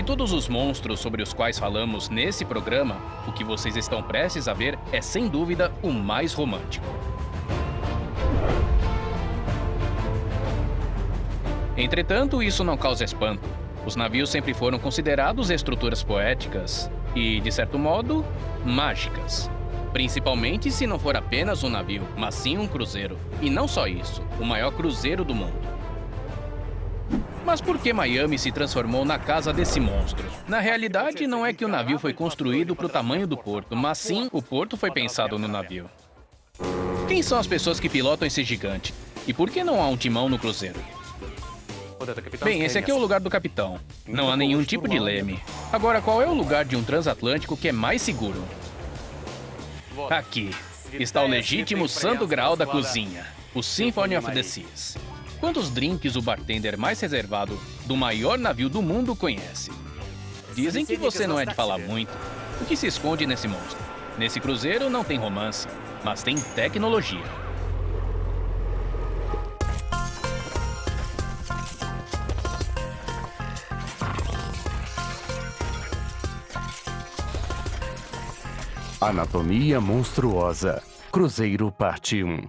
todos os monstros sobre os quais falamos nesse programa, o que vocês estão prestes a ver é, sem dúvida, o mais romântico. Entretanto, isso não causa espanto. Os navios sempre foram considerados estruturas poéticas e, de certo modo, mágicas. Principalmente se não for apenas um navio, mas sim um cruzeiro. E não só isso, o maior cruzeiro do mundo. Mas por que Miami se transformou na casa desse monstro? Na realidade, não é que o navio foi construído para o tamanho do porto, mas sim o porto foi pensado no navio. Quem são as pessoas que pilotam esse gigante? E por que não há um timão no cruzeiro? Bem, esse aqui é o lugar do capitão. Não há nenhum tipo de leme. Agora, qual é o lugar de um transatlântico que é mais seguro? Aqui está o legítimo santo graal da cozinha, o Symphony of the Seas. Quantos drinks o bartender mais reservado do maior navio do mundo conhece? Dizem que você não é de falar muito. O que se esconde nesse monstro? Nesse cruzeiro não tem romance, mas tem tecnologia. Anatomia Monstruosa. Cruzeiro Parte 1.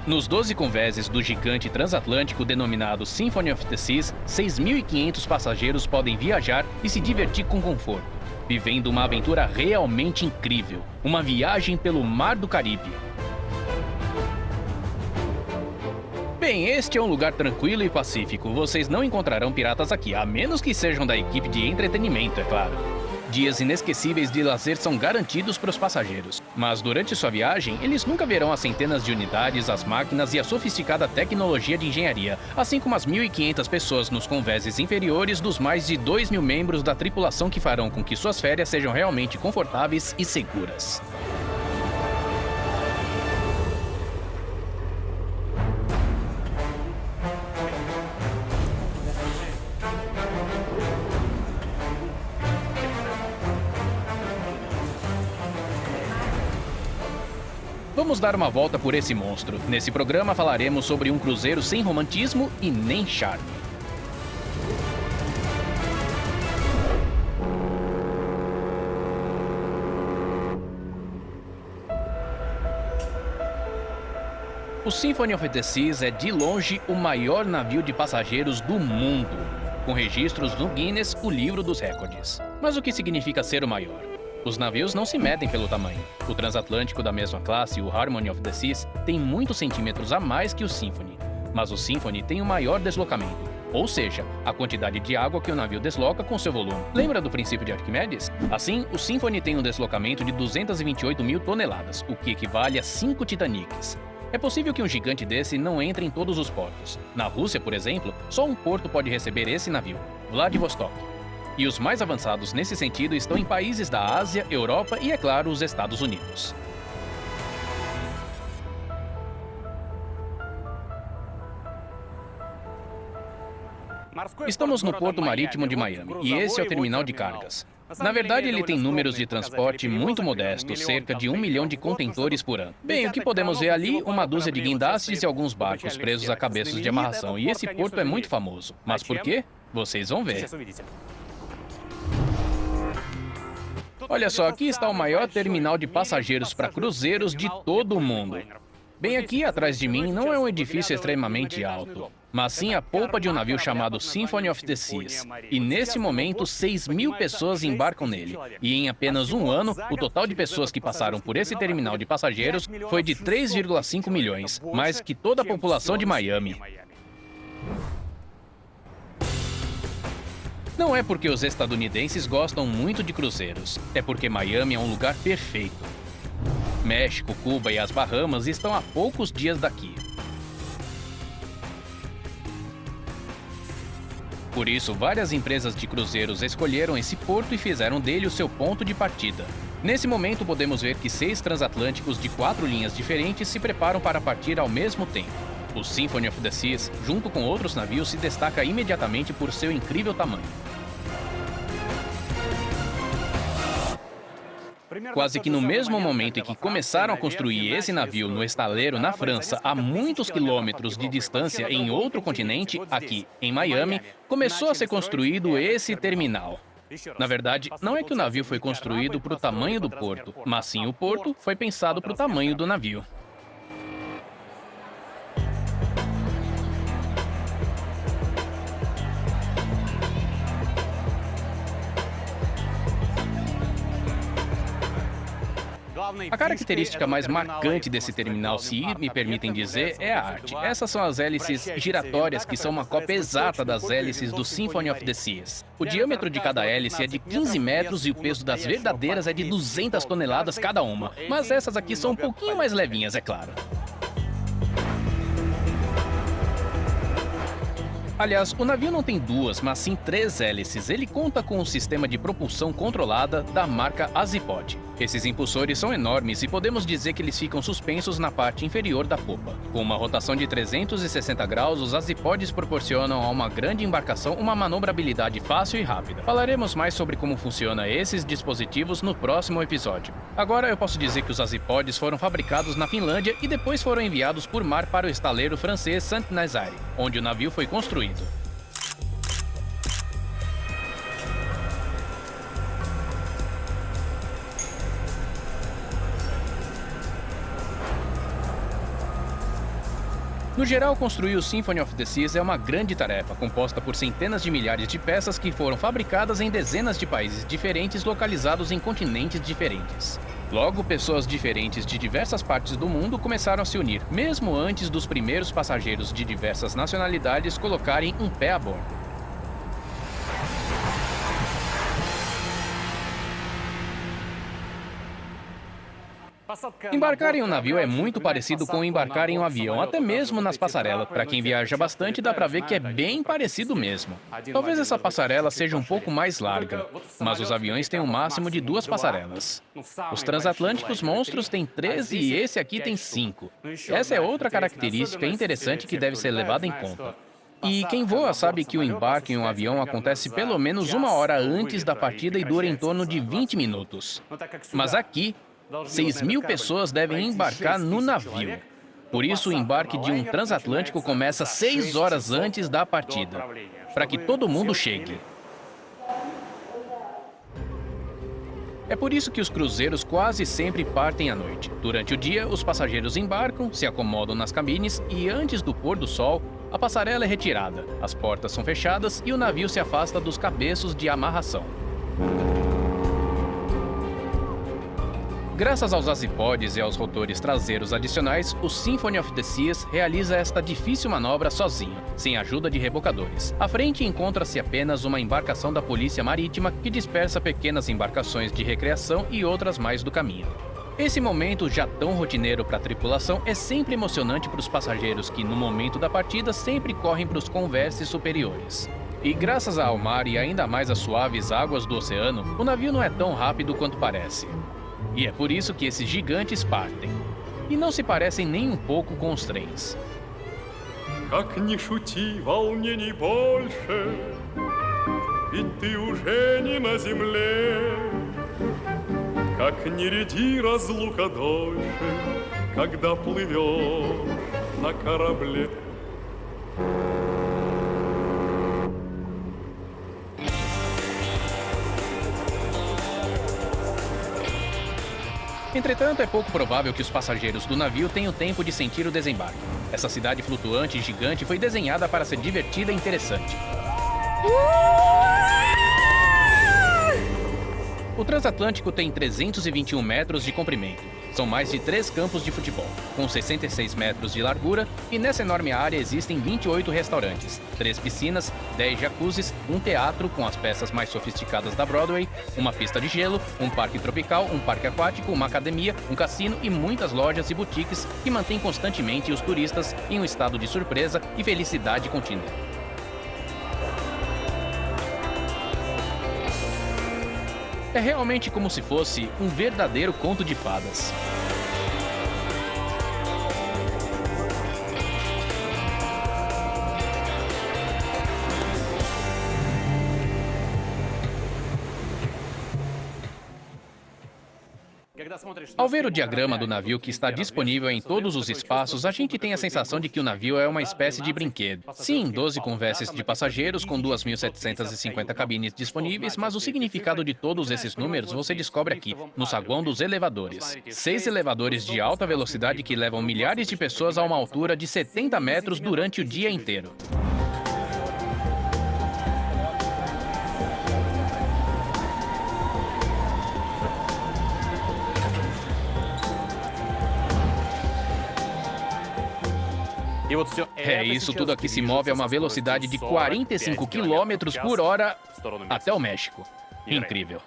Nos 12 convéses do gigante transatlântico denominado Symphony of the Seas, 6.500 passageiros podem viajar e se divertir com conforto, vivendo uma aventura realmente incrível, uma viagem pelo Mar do Caribe. Bem, este é um lugar tranquilo e pacífico. Vocês não encontrarão piratas aqui, a menos que sejam da equipe de entretenimento, é claro. Dias inesquecíveis de lazer são garantidos para os passageiros. Mas durante sua viagem, eles nunca verão as centenas de unidades, as máquinas e a sofisticada tecnologia de engenharia, assim como as 1.500 pessoas nos convéses inferiores dos mais de 2.000 membros da tripulação que farão com que suas férias sejam realmente confortáveis e seguras. Vamos dar uma volta por esse monstro. Nesse programa falaremos sobre um cruzeiro sem romantismo e nem charme. O Symphony of the Seas é de longe o maior navio de passageiros do mundo, com registros no Guinness, o livro dos recordes. Mas o que significa ser o maior? Os navios não se medem pelo tamanho. O transatlântico da mesma classe, o Harmony of the Seas, tem muitos centímetros a mais que o Symphony. Mas o Symphony tem o maior deslocamento, ou seja, a quantidade de água que o navio desloca com seu volume. Lembra do princípio de Arquimedes? Assim, o Symphony tem um deslocamento de 228 mil toneladas, o que equivale a 5 Titanics. É possível que um gigante desse não entre em todos os portos. Na Rússia, por exemplo, só um porto pode receber esse navio, Vladivostok. E os mais avançados nesse sentido estão em países da Ásia, Europa e, é claro, os Estados Unidos. Estamos no Porto Marítimo de Miami, e esse é o terminal de cargas. Na verdade, ele tem números de transporte muito modestos, cerca de 1 milhão de contentores por ano. Bem, o que podemos ver ali, uma dúzia de guindastes e alguns barcos presos a cabeças de amarração, e esse porto é muito famoso. Mas por quê? Vocês vão ver. Olha só, aqui está o maior terminal de passageiros para cruzeiros de todo o mundo. Bem aqui atrás de mim não é um edifício extremamente alto, mas sim a polpa de um navio chamado Symphony of the Seas. E nesse momento, 6.000 pessoas embarcam nele. E em apenas um ano, o total de pessoas que passaram por esse terminal de passageiros foi de 3,5 milhões, mais que toda a população de Miami. Não é porque os estadunidenses gostam muito de cruzeiros, é porque Miami é um lugar perfeito. México, Cuba e as Bahamas estão a poucos dias daqui. Por isso, várias empresas de cruzeiros escolheram esse porto e fizeram dele o seu ponto de partida. Nesse momento, podemos ver que 6 transatlânticos de 4 linhas diferentes se preparam para partir ao mesmo tempo. O Symphony of the Seas, junto com outros navios, se destaca imediatamente por seu incrível tamanho. Quase que no mesmo momento em que começaram a construir esse navio no estaleiro na França, a muitos quilômetros de distância em outro continente, aqui em Miami, começou a ser construído esse terminal. Na verdade, não é que o navio foi construído para o tamanho do porto, mas sim o porto foi pensado para o tamanho do navio. A característica mais marcante desse terminal, se me permitem dizer, é a arte. Essas são as hélices giratórias, que são uma cópia exata das hélices do Symphony of the Seas. O diâmetro de cada hélice é de 15 metros e o peso das verdadeiras é de 200 toneladas cada uma. Mas essas aqui são um pouquinho mais levinhas, é claro. Aliás, o navio não tem duas, mas sim 3 hélices. Ele conta com um sistema de propulsão controlada da marca Azipod. Esses impulsores são enormes e podemos dizer que eles ficam suspensos na parte inferior da popa. Com uma rotação de 360 graus, os azipodes proporcionam a uma grande embarcação uma manobrabilidade fácil e rápida. Falaremos mais sobre como funciona esses dispositivos no próximo episódio. Agora eu posso dizer que os azipodes foram fabricados na Finlândia e depois foram enviados por mar para o estaleiro francês Saint-Nazaire, onde o navio foi construído. No geral, construir o Symphony of the Seas é uma grande tarefa, composta por centenas de milhares de peças que foram fabricadas em dezenas de países diferentes localizados em continentes diferentes. Logo, pessoas diferentes de diversas partes do mundo começaram a se unir, mesmo antes dos primeiros passageiros de diversas nacionalidades colocarem um pé a bordo. Embarcar em um navio é muito parecido com embarcar em um avião, até mesmo nas passarelas. Para quem viaja bastante, dá para ver que é bem parecido mesmo. Talvez essa passarela seja um pouco mais larga, mas os aviões têm um máximo de 2 passarelas. Os transatlânticos monstros têm 13 e esse aqui tem 5. Essa é outra característica interessante que deve ser levada em conta. E quem voa sabe que o embarque em um avião acontece pelo menos 1 hora antes da partida e dura em torno de 20 minutos. Mas aqui, 6.000 pessoas devem embarcar no navio. Por isso, o embarque de um transatlântico começa 6 horas antes da partida, para que todo mundo chegue. É por isso que os cruzeiros quase sempre partem à noite. Durante o dia, os passageiros embarcam, se acomodam nas cabines e, antes do pôr do sol, a passarela é retirada, as portas são fechadas e o navio se afasta dos cabeços de amarração. Graças aos azipodes e aos rotores traseiros adicionais, o Symphony of the Seas realiza esta difícil manobra sozinho, sem ajuda de rebocadores. À frente encontra-se apenas uma embarcação da Polícia Marítima que dispersa pequenas embarcações de recreação e outras mais do caminho. Esse momento, já tão rotineiro para a tripulação, é sempre emocionante para os passageiros que, no momento da partida, sempre correm para os converses superiores. E graças ao mar e ainda mais às suaves águas do oceano, o navio não é tão rápido quanto parece. E é por isso que esses gigantes partem. E não se parecem nem um pouco com os trens. Как ни шути, волнений больше, ведь ты уже не на земле. Как ни ряди разлука дольше, когда плывешь на корабле. Entretanto, é pouco provável que os passageiros do navio tenham tempo de sentir o desembarque. Essa cidade flutuante e gigante foi desenhada para ser divertida e interessante. O transatlântico tem 321 metros de comprimento. São mais de 3 campos de futebol, com 66 metros de largura, e nessa enorme área existem 28 restaurantes, 3 piscinas, 10 jacuzzis, um teatro com as peças mais sofisticadas da Broadway, uma pista de gelo, um parque tropical, um parque aquático, uma academia, um cassino e muitas lojas e boutiques que mantêm constantemente os turistas em um estado de surpresa e felicidade contínua. É realmente como se fosse um verdadeiro conto de fadas. Ao ver o diagrama do navio que está disponível em todos os espaços, a gente tem a sensação de que o navio é uma espécie de brinquedo. Sim, 12 conversas de passageiros com 2.750 cabines disponíveis, mas o significado de todos esses números você descobre aqui, no saguão dos elevadores. 6 elevadores de alta velocidade que levam milhares de pessoas a uma altura de 70 metros durante o dia inteiro. Isso tudo aqui se move a uma velocidade de 45 km por hora até o México. Incrível.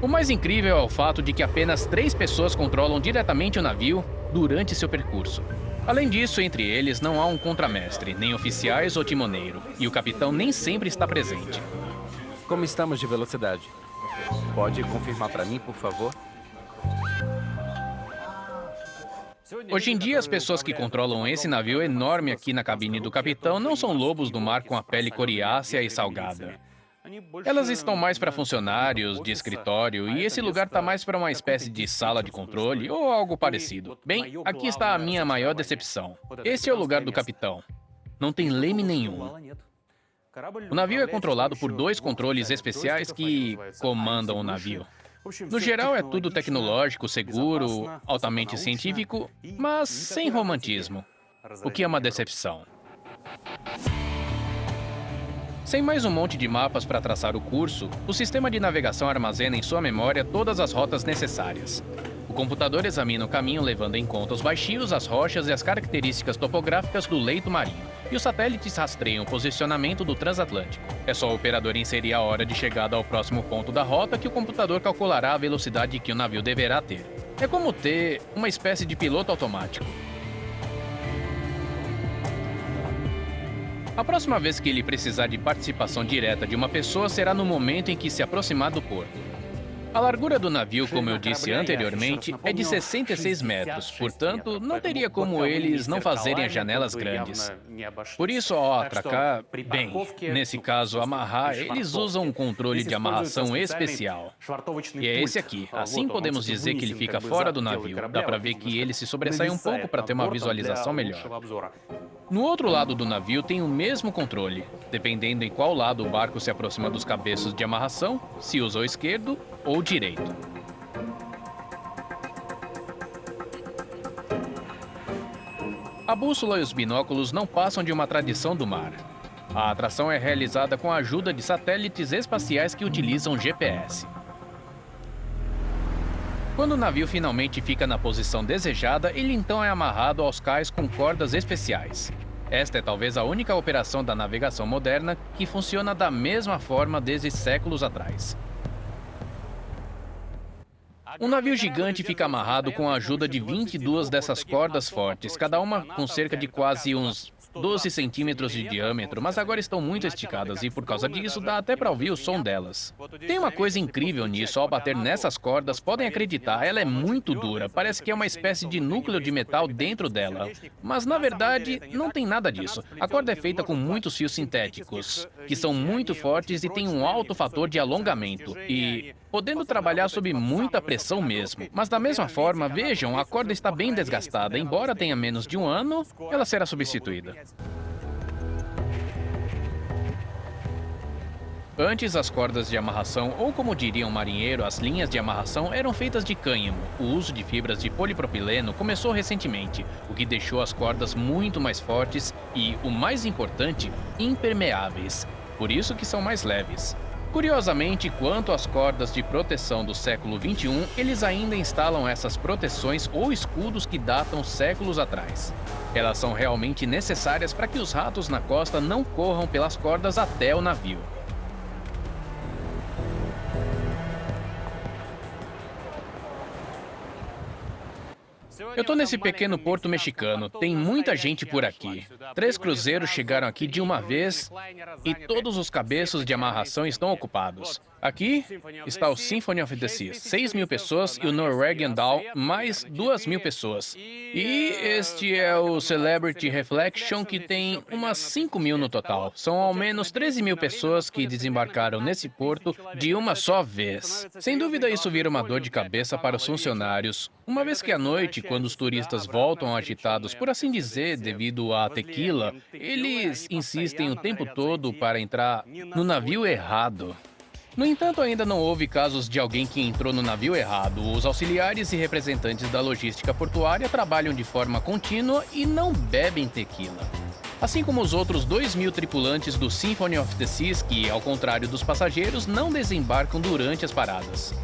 O mais incrível é o fato de que apenas 3 pessoas controlam diretamente o navio durante seu percurso. Além disso, entre eles não há um contramestre, nem oficiais ou timoneiro, e o capitão nem sempre está presente. Como estamos de velocidade? Pode confirmar para mim, por favor? Hoje em dia, as pessoas que controlam esse navio enorme aqui na cabine do capitão não são lobos do mar com a pele coriácea e salgada. Elas estão mais para funcionários de escritório e esse lugar está mais para uma espécie de sala de controle ou algo parecido. Bem, aqui está a minha maior decepção. Esse é o lugar do capitão. Não tem leme nenhum. O navio é controlado por 2 controles especiais que comandam o navio. No geral, é tudo tecnológico, seguro, altamente científico, mas sem romantismo, o que é uma decepção. Sem mais um monte de mapas para traçar o curso, o sistema de navegação armazena em sua memória todas as rotas necessárias. O computador examina o caminho levando em conta os baixios, as rochas e as características topográficas do leito marinho. E os satélites rastreiam o posicionamento do transatlântico. É só o operador inserir a hora de chegada ao próximo ponto da rota que o computador calculará a velocidade que o navio deverá ter. É como ter uma espécie de piloto automático. A próxima vez que ele precisar de participação direta de uma pessoa será no momento em que se aproximar do porto. A largura do navio, como eu disse anteriormente, é de 66 metros, portanto, não teria como eles não fazerem as janelas grandes. Por isso, ao atracar, bem, nesse caso, amarrar, eles usam um controle de amarração especial. E é esse aqui. Assim podemos dizer que ele fica fora do navio. Dá para ver que ele se sobressai um pouco para ter uma visualização melhor. No outro lado do navio tem o mesmo controle, dependendo em qual lado o barco se aproxima dos cabeços de amarração, se usa o esquerdo ou o direito. A bússola e os binóculos não passam de uma tradição do mar. A atração é realizada com a ajuda de satélites espaciais que utilizam GPS. Quando o navio finalmente fica na posição desejada, ele então é amarrado aos cais com cordas especiais. Esta é talvez a única operação da navegação moderna que funciona da mesma forma desde séculos atrás. Um navio gigante fica amarrado com a ajuda de 22 dessas cordas fortes, cada uma com cerca de quase uns 12 centímetros de diâmetro, mas agora estão muito esticadas e, por causa disso, dá até para ouvir o som delas. Tem uma coisa incrível nisso, ao bater nessas cordas, podem acreditar, ela é muito dura, parece que é uma espécie de núcleo de metal dentro dela. Mas, na verdade, não tem nada disso. A corda é feita com muitos fios sintéticos, que são muito fortes e têm um alto fator de alongamento, e podendo trabalhar sob muita pressão mesmo. Mas, da mesma forma, vejam, a corda está bem desgastada, embora tenha menos de 1 ano, ela será substituída. Antes, as cordas de amarração, ou como diria um marinheiro, as linhas de amarração, eram feitas de cânhamo. O uso de fibras de polipropileno começou recentemente, o que deixou as cordas muito mais fortes e, o mais importante, impermeáveis. Por isso que são mais leves. Curiosamente, quanto às cordas de proteção do século XXI, eles ainda instalam essas proteções ou escudos que datam séculos atrás. Elas são realmente necessárias para que os ratos na costa não corram pelas cordas até o navio. Eu tô nesse pequeno porto mexicano, tem muita gente por aqui. 3 cruzeiros chegaram aqui de uma vez e todos os cabeços de amarração estão ocupados. Aqui está o Symphony of the Seas, 6.000 pessoas, e o Norwegian Doll, mais 2.000 pessoas. E este é o Celebrity Reflection, que tem umas 5.000 no total. São ao menos 13.000 pessoas que desembarcaram nesse porto de uma só vez. Sem dúvida, isso vira uma dor de cabeça para os funcionários, uma vez que à noite, quando os turistas voltam agitados, por assim dizer, devido à tequila, eles insistem o tempo todo para entrar no navio errado. No entanto, ainda não houve casos de alguém que entrou no navio errado. Os auxiliares e representantes da logística portuária trabalham de forma contínua e não bebem tequila. Assim como os outros 2.000 tripulantes do Symphony of the Seas, que, ao contrário dos passageiros, não desembarcam durante as paradas.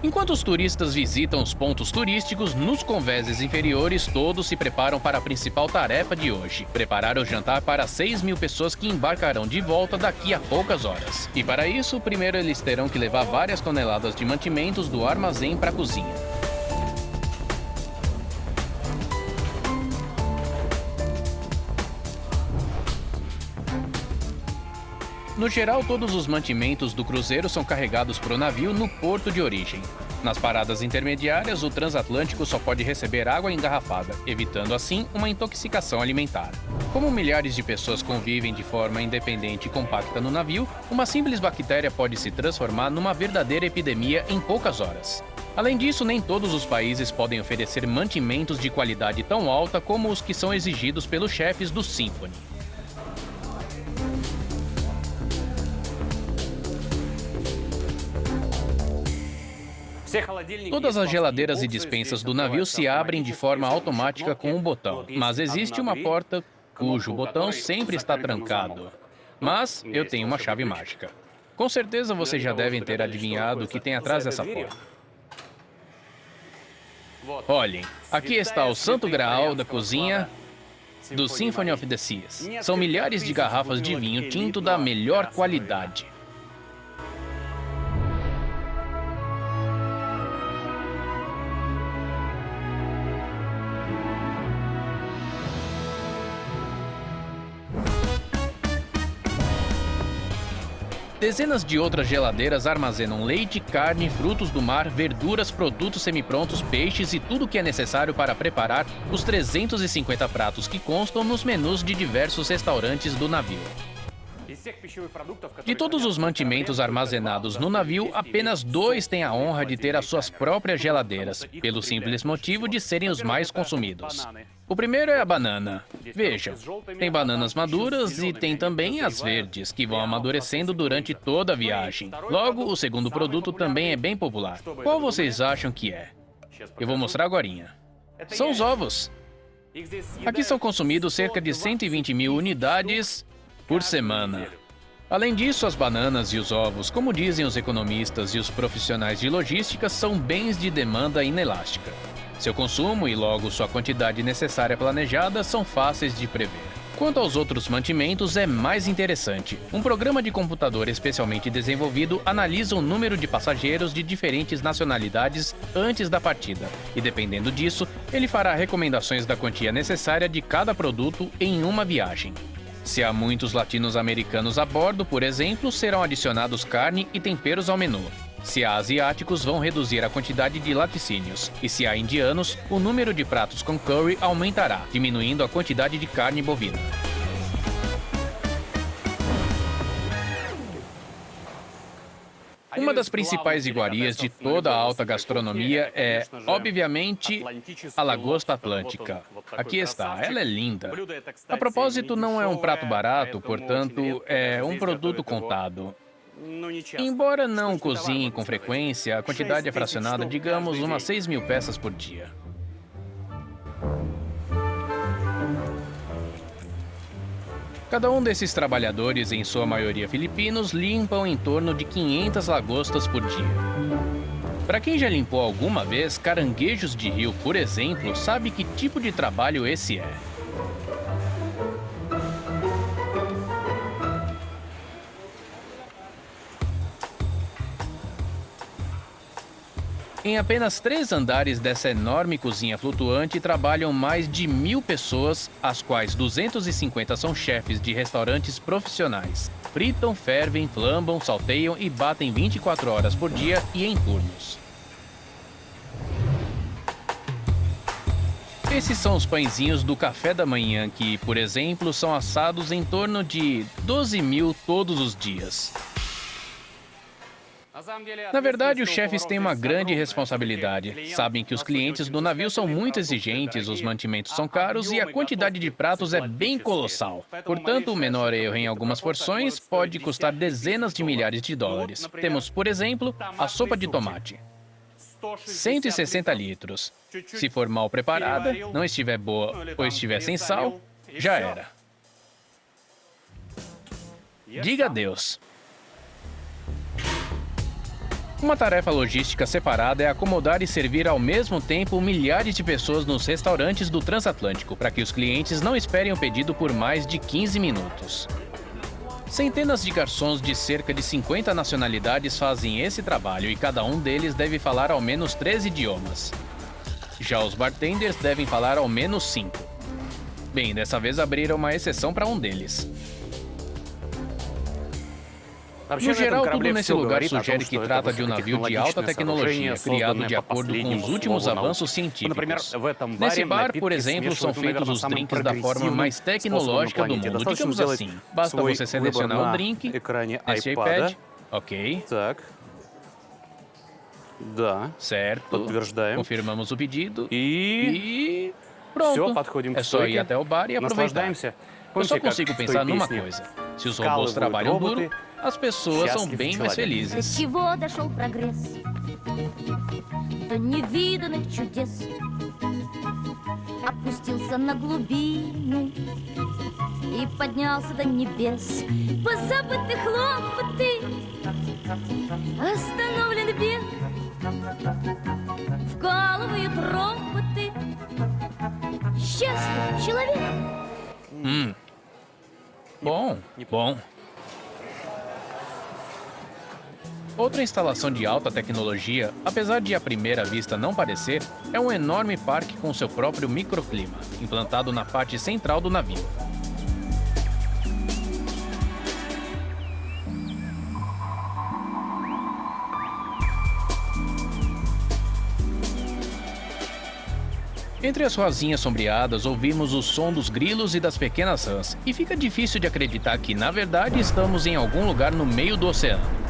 Enquanto os turistas visitam os pontos turísticos, nos convéses inferiores todos se preparam para a principal tarefa de hoje: preparar o jantar para 6.000 pessoas que embarcarão de volta daqui a poucas horas. E para isso, primeiro eles terão que levar várias toneladas de mantimentos do armazém para a cozinha. No geral, todos os mantimentos do cruzeiro são carregados para o navio no porto de origem. Nas paradas intermediárias, o transatlântico só pode receber água engarrafada, evitando assim uma intoxicação alimentar. Como milhares de pessoas convivem de forma independente e compacta no navio, uma simples bactéria pode se transformar numa verdadeira epidemia em poucas horas. Além disso, nem todos os países podem oferecer mantimentos de qualidade tão alta como os que são exigidos pelos chefes do Symphony. Todas as geladeiras e despensas do navio se abrem de forma automática com um botão, mas existe uma porta cujo botão sempre está trancado. Mas eu tenho uma chave mágica. Com certeza vocês já devem ter adivinhado o que tem atrás dessa porta. Olhem, aqui está o santo graal da cozinha do Symphony of the Seas. São milhares de garrafas de vinho tinto da melhor qualidade. Dezenas de outras geladeiras armazenam leite, carne, frutos do mar, verduras, produtos semiprontos, peixes e tudo o que é necessário para preparar os 350 pratos que constam nos menus de diversos restaurantes do navio. De todos os mantimentos armazenados no navio, apenas 2 têm a honra de ter as suas próprias geladeiras, pelo simples motivo de serem os mais consumidos. O primeiro é a banana. Vejam, tem bananas maduras e tem também as verdes, que vão amadurecendo durante toda a viagem. Logo, o segundo produto também é bem popular. Qual vocês acham que é? Eu vou mostrar agorinha. São os ovos. Aqui são consumidos cerca de 120.000 unidades por semana. Além disso, as bananas e os ovos, como dizem os economistas e os profissionais de logística, são bens de demanda inelástica. Seu consumo e logo sua quantidade necessária planejada são fáceis de prever. Quanto aos outros mantimentos, é mais interessante. Um programa de computador especialmente desenvolvido analisa o número de passageiros de diferentes nacionalidades antes da partida, e dependendo disso, ele fará recomendações da quantia necessária de cada produto em uma viagem. Se há muitos latinos-americanos a bordo, por exemplo, serão adicionados carne e temperos ao menu. Se há asiáticos, vão reduzir a quantidade de laticínios. E se há indianos, o número de pratos com curry aumentará, diminuindo a quantidade de carne bovina. Uma das principais iguarias de toda a alta gastronomia é, obviamente, a lagosta atlântica. Aqui está, ela é linda. A propósito, não é um prato barato, portanto, é um produto contado. Embora não cozinhem com frequência, a quantidade é fracionada, digamos, umas 6.000 peças por dia. Cada um desses trabalhadores, em sua maioria filipinos, limpam em torno de 500 lagostas por dia. Para quem já limpou alguma vez caranguejos de rio, por exemplo, sabe que tipo de trabalho esse é. Em apenas 3 andares dessa enorme cozinha flutuante trabalham mais de 1.000 pessoas, as quais 250 são chefes de restaurantes profissionais. Fritam, fervem, flambam, salteiam e batem 24 horas por dia e em turnos. Esses são os pãezinhos do café da manhã que, por exemplo, são assados em torno de 12.000 todos os dias. Na verdade, os chefes têm uma grande responsabilidade. Sabem que os clientes do navio são muito exigentes, os mantimentos são caros e a quantidade de pratos é bem colossal. Portanto, o menor erro em algumas porções pode custar dezenas de milhares de dólares. Temos, por exemplo, a sopa de tomate. 160 litros. Se for mal preparada, não estiver boa ou estiver sem sal, já era. Diga adeus. Uma tarefa logística separada é acomodar e servir ao mesmo tempo milhares de pessoas nos restaurantes do Transatlântico, para que os clientes não esperem o pedido por mais de 15 minutos. Centenas de garçons de cerca de 50 nacionalidades fazem esse trabalho e cada um deles deve falar ao menos 3 idiomas. Já os bartenders devem falar ao menos 5. Bem, dessa vez abriram uma exceção para um deles. No geral, tudo nesse lugar sugere que trata de um navio de alta tecnologia, criado de acordo com os últimos avanços científicos. Nesse bar, por exemplo, são feitos os drinks da forma mais tecnológica do mundo, digamos assim. Basta você selecionar o drink nesse iPad. Ok. Certo. Confirmamos o pedido. E... pronto. É só ir até o bar e aproveitar. Eu só consigo pensar numa coisa. Se os robôs trabalham duro, as pessoas são bem mais felizes. До чего дошел прогресс, до невиданных чудес, опустился на глубины и поднялся до небес. Позабыты хлопоты, остановлен бег, вкалывают роботы. Счастлив человек. Bom. Outra instalação de alta tecnologia, apesar de à primeira vista não parecer, é um enorme parque com seu próprio microclima, implantado na parte central do navio. Entre as ruazinhas sombreadas, ouvimos o som dos grilos e das pequenas rãs, e fica difícil de acreditar que, na verdade, estamos em algum lugar no meio do oceano.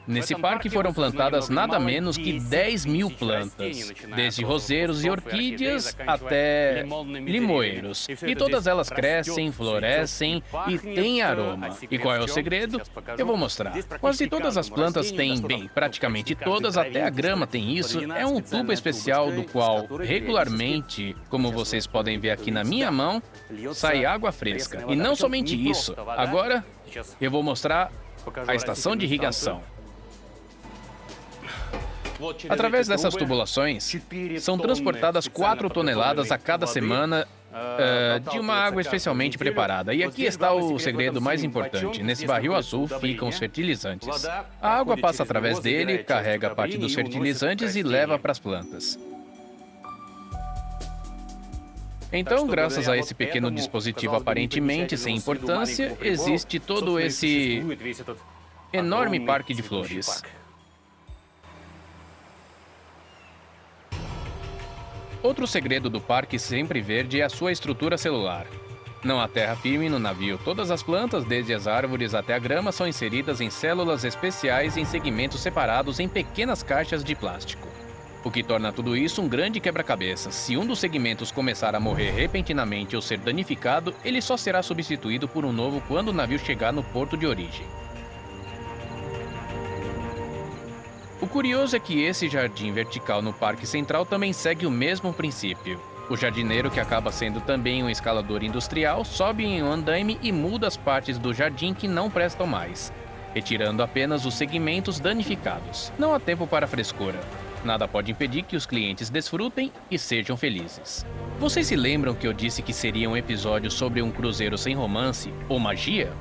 Nesse parque foram plantadas nada menos que 10.000 plantas, desde roseiros e orquídeas até limoeiros. E todas elas crescem, florescem e têm aroma. E qual é o segredo? Eu vou mostrar. Quase todas as plantas têm, bem, praticamente todas, até a grama tem isso. É um tubo especial do qual, regularmente, como vocês podem ver aqui na minha mão, sai água fresca. E não somente isso. Agora, eu vou mostrar a estação de irrigação. Através dessas tubulações, são transportadas 4 toneladas a cada semana de uma água especialmente preparada. E aqui está o segredo mais importante. Nesse barril azul ficam os fertilizantes. A água passa através dele, carrega parte dos fertilizantes e leva para as plantas. Então, graças a esse pequeno dispositivo aparentemente sem importância, existe todo esse enorme parque de flores. Outro segredo do Parque Sempre Verde é a sua estrutura celular. Não há terra firme no navio. Todas as plantas, desde as árvores até a grama, são inseridas em células especiais em segmentos separados em pequenas caixas de plástico. O que torna tudo isso um grande quebra-cabeça. Se um dos segmentos começar a morrer repentinamente ou ser danificado, ele só será substituído por um novo quando o navio chegar no porto de origem. O curioso é que esse jardim vertical no Parque Central também segue o mesmo princípio. O jardineiro, que acaba sendo também um escalador industrial, sobe em um andaime e muda as partes do jardim que não prestam mais, retirando apenas os segmentos danificados. Não há tempo para frescura. Nada pode impedir que os clientes desfrutem e sejam felizes. Vocês se lembram que eu disse que seria um episódio sobre um cruzeiro sem romance ou magia?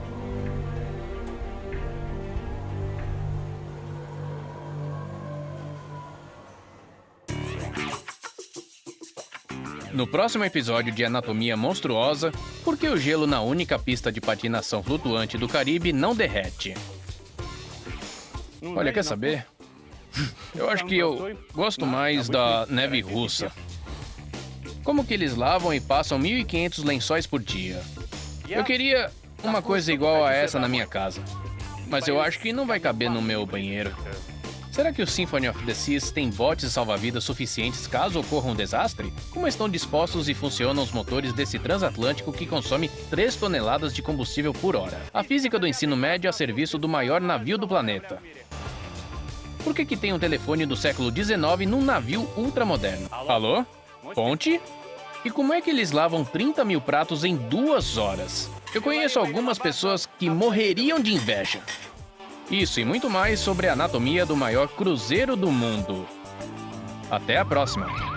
No próximo episódio de Anatomia Monstruosa, por que o gelo na única pista de patinação flutuante do Caribe não derrete? Olha, quer saber? Eu acho que eu gosto mais da neve russa. Como que eles lavam e passam 1.500 lençóis por dia? Eu queria uma coisa igual a essa na minha casa, mas eu acho que não vai caber no meu banheiro. Será que o Symphony of the Seas tem botes salva-vidas suficientes caso ocorra um desastre? Como estão dispostos e funcionam os motores desse transatlântico que consome 3 toneladas de combustível por hora? A física do ensino médio a serviço do maior navio do planeta. Por que tem um telefone do século XIX num navio ultramoderno? Alô? Ponte? E como é que eles lavam 30 mil pratos em 2 horas? Eu conheço algumas pessoas que morreriam de inveja. Isso e muito mais sobre a anatomia do maior cruzeiro do mundo. Até a próxima!